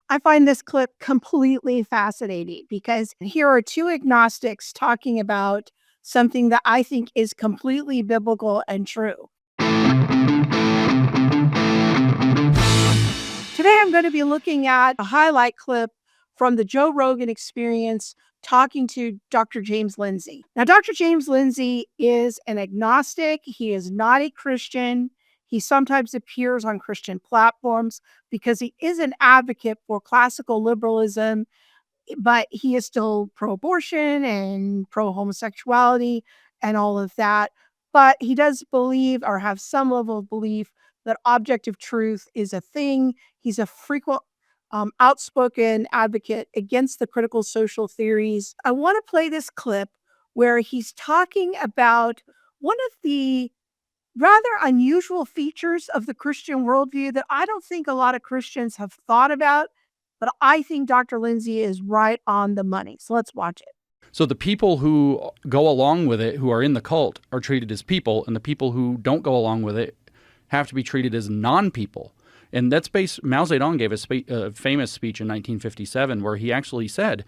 I find this clip completely fascinating because here are two agnostics talking about something that I think is completely biblical and true. Today, I'm going to be looking at a highlight clip from the Joe Rogan Experience talking to Dr. James Lindsay. Now, Dr. James Lindsay is an agnostic. He is not a Christian. He sometimes appears on Christian platforms because he is an advocate for classical liberalism, but he is still pro-abortion and pro-homosexuality and all of that. But he does believe or have some level of belief that objective truth is a thing. He's a frequent outspoken advocate against the critical social theories. I want to play this clip where he's talking about one of the rather unusual features of the Christian worldview that I don't think a lot of Christians have thought about, but I think Dr. Lindsay is right on the money. So let's watch it. So the people who go along with it, who are in the cult, are treated as people, and the people who don't go along with it have to be treated as non-people. And that's based, Mao Zedong gave a famous speech in 1957 where he actually said,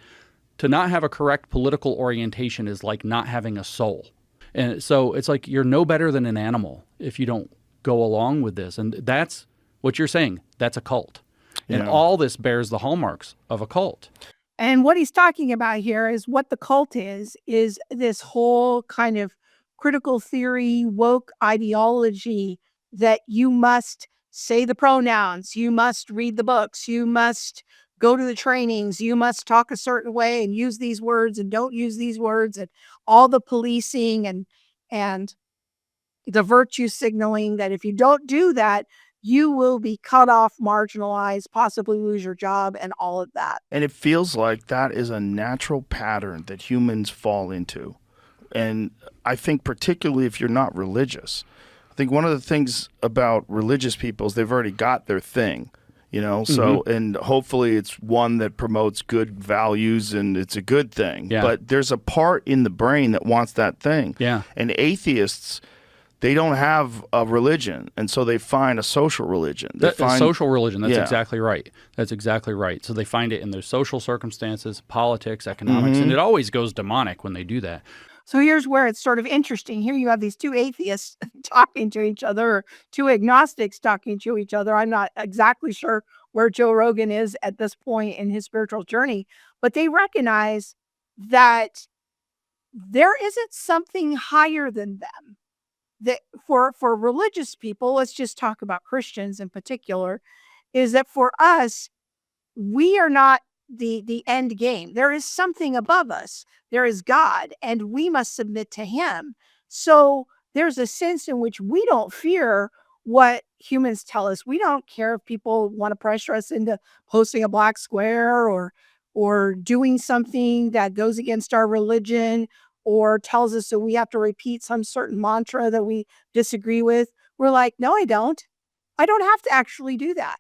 to not have a correct political orientation is like not having a soul. And so it's like you're no better than an animal if you don't go along with this. And that's what you're saying. That's a cult. And all this bears the hallmarks of a cult. And what he's talking about here is what the cult is this whole kind of critical theory, woke ideology that you must say the pronouns, you must read the books, you must go to the trainings, you must talk a certain way and use these words and don't use these words, and all the policing and the virtue signaling that if you don't do that, you will be cut off, marginalized, possibly lose your job, and all of that. And it feels like that is a natural pattern that humans fall into. And I think particularly if you're not religious. I think one of the things about religious people is they've already got their thing, so, and hopefully it's one that promotes good values and it's a good thing. Yeah. But there's a part in the brain that wants that thing. Yeah. And atheists, they don't have a religion, and so they find a social religion. Social religion, that's exactly right. That's exactly right. So they find it in their social circumstances, politics, economics, and it always goes demonic when they do that. So here's where it's sort of interesting. Here you have these two atheists talking to each other, or two agnostics talking to each other. I'm not exactly sure where Joe Rogan is at this point in his spiritual journey, but they recognize that there isn't something higher than them. That for religious people, let's just talk about Christians in particular, is that for us, we are not the end game. There is something above us. There is God, and we must submit to him. So there's a sense in which we don't fear what humans tell us. We don't care if people want to pressure us into posting a black square or doing something that goes against our religion, or tells us that we have to repeat some certain mantra that we disagree with. We're like, no, I don't. I don't have to actually do that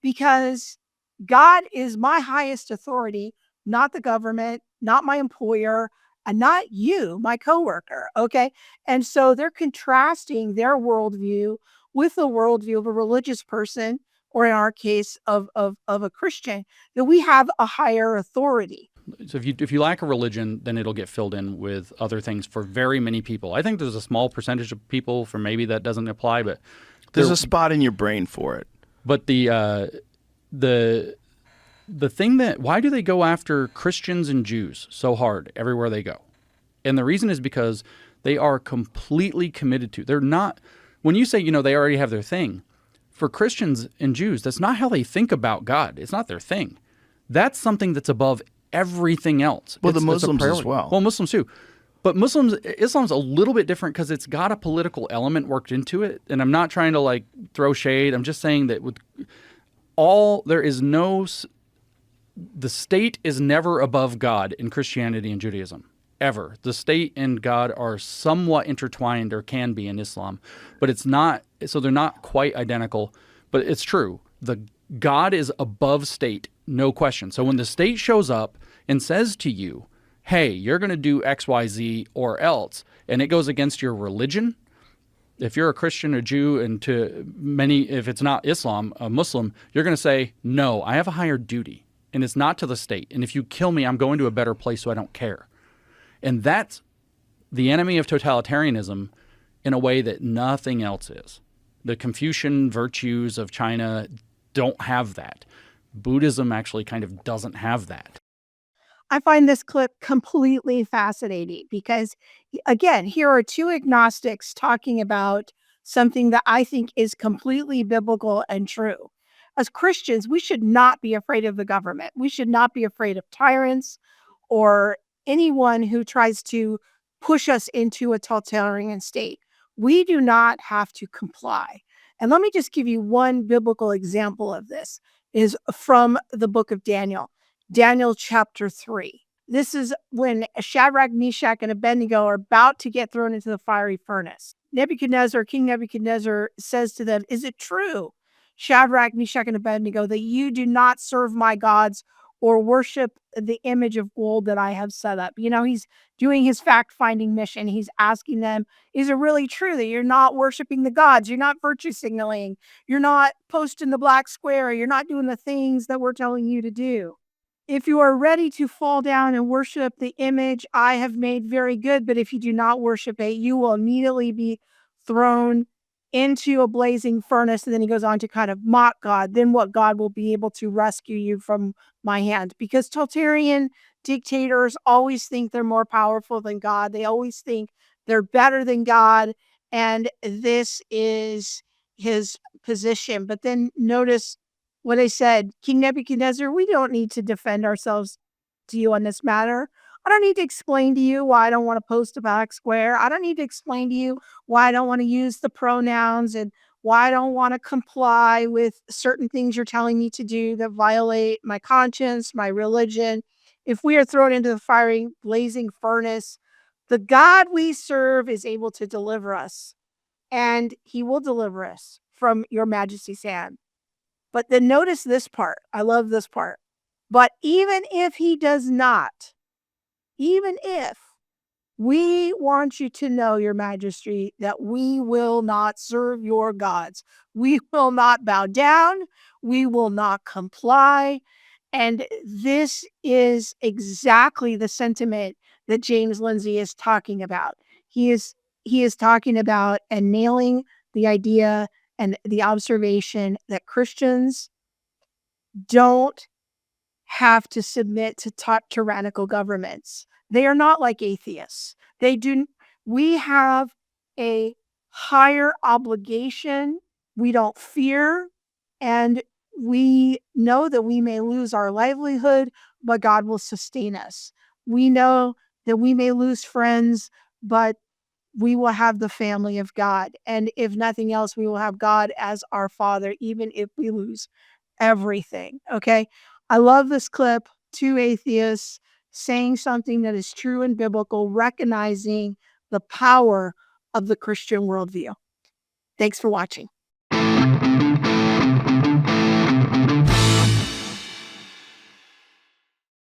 because God is my highest authority, not the government, not my employer, and not you, my coworker. Okay. And so they're contrasting their worldview with the worldview of a religious person, or in our case of a Christian, that we have a higher authority. So if you lack a religion, then it'll get filled in with other things for very many people. I think there's a small percentage of people for maybe that doesn't apply, but there's a spot in your brain for it. But the thing that, why do they go after Christians and Jews so hard everywhere they go? And the reason is because they are completely committed to. They're not, when you say, they already have their thing, for Christians and Jews, that's not how they think about God. It's not their thing. That's something that's above everything else. Well, the Muslims as well. Well, Muslims too. But Islam's a little bit different because it's got a political element worked into it. And I'm not trying to throw shade. I'm just saying that the state is never above God in Christianity and Judaism, ever. The state and God are somewhat intertwined, or can be in Islam, but it's not, so they're not quite identical, but it's true. The God is above state, no question. So when the state shows up and says to you, hey, you're going to do X, Y, Z or else, and it goes against your religion, If you're a Christian, a Jew, and to many, if it's not Islam, a Muslim, you're going to say, no, I have a higher duty, and it's not to the state. And if you kill me, I'm going to a better place, so I don't care. And that's the enemy of totalitarianism in a way that nothing else is. The Confucian virtues of China don't have that. Buddhism actually kind of doesn't have that. I find this clip completely fascinating because, again, here are two agnostics talking about something that I think is completely biblical and true. As Christians, we should not be afraid of the government. We should not be afraid of tyrants or anyone who tries to push us into a totalitarian state. We do not have to comply. And let me just give you one biblical example of this is from the book of Daniel. Daniel chapter 3. This is when Shadrach, Meshach, and Abednego are about to get thrown into the fiery furnace. King Nebuchadnezzar says to them, "Is it true, Shadrach, Meshach, and Abednego, that you do not serve my gods or worship the image of gold that I have set up?" He's doing his fact-finding mission. He's asking them, is it really true that you're not worshiping the gods? You're not virtue signaling. You're not posting the black square. You're not doing the things that we're telling you to do. If you are ready to fall down and worship the image I have made, very good. But if you do not worship it, you will immediately be thrown into a blazing furnace. And then he goes on to kind of mock God. Then what God will be able to rescue you from my hand? Because totalitarian dictators always think they're more powerful than God. They always think they're better than God. And this is his position. But then notice what I said, King Nebuchadnezzar, we don't need to defend ourselves to you on this matter. I don't need to explain to you why I don't want to post a black square. I don't need to explain to you why I don't want to use the pronouns and why I don't want to comply with certain things you're telling me to do that violate my conscience, my religion. If we are thrown into the fiery, blazing furnace, the God we serve is able to deliver us, and he will deliver us from your majesty's hand. But then notice this part. I love this part. But even if he does not, even if, we want you to know, your majesty, that we will not serve your gods. We will not bow down. We will not comply. And this is exactly the sentiment that James Lindsay is talking about. He is talking about and nailing the idea and the observation that Christians don't have to submit to tyrannical governments. They are not like atheists. We have a higher obligation. We don't fear, and we know that we may lose our livelihood, but God will sustain us. We know that we may lose friends, but we will have the family of God. And if nothing else, we will have God as our Father, even if we lose everything. Okay. I love this clip. Two atheists saying something that is true and biblical, recognizing the power of the Christian worldview. Thanks for watching.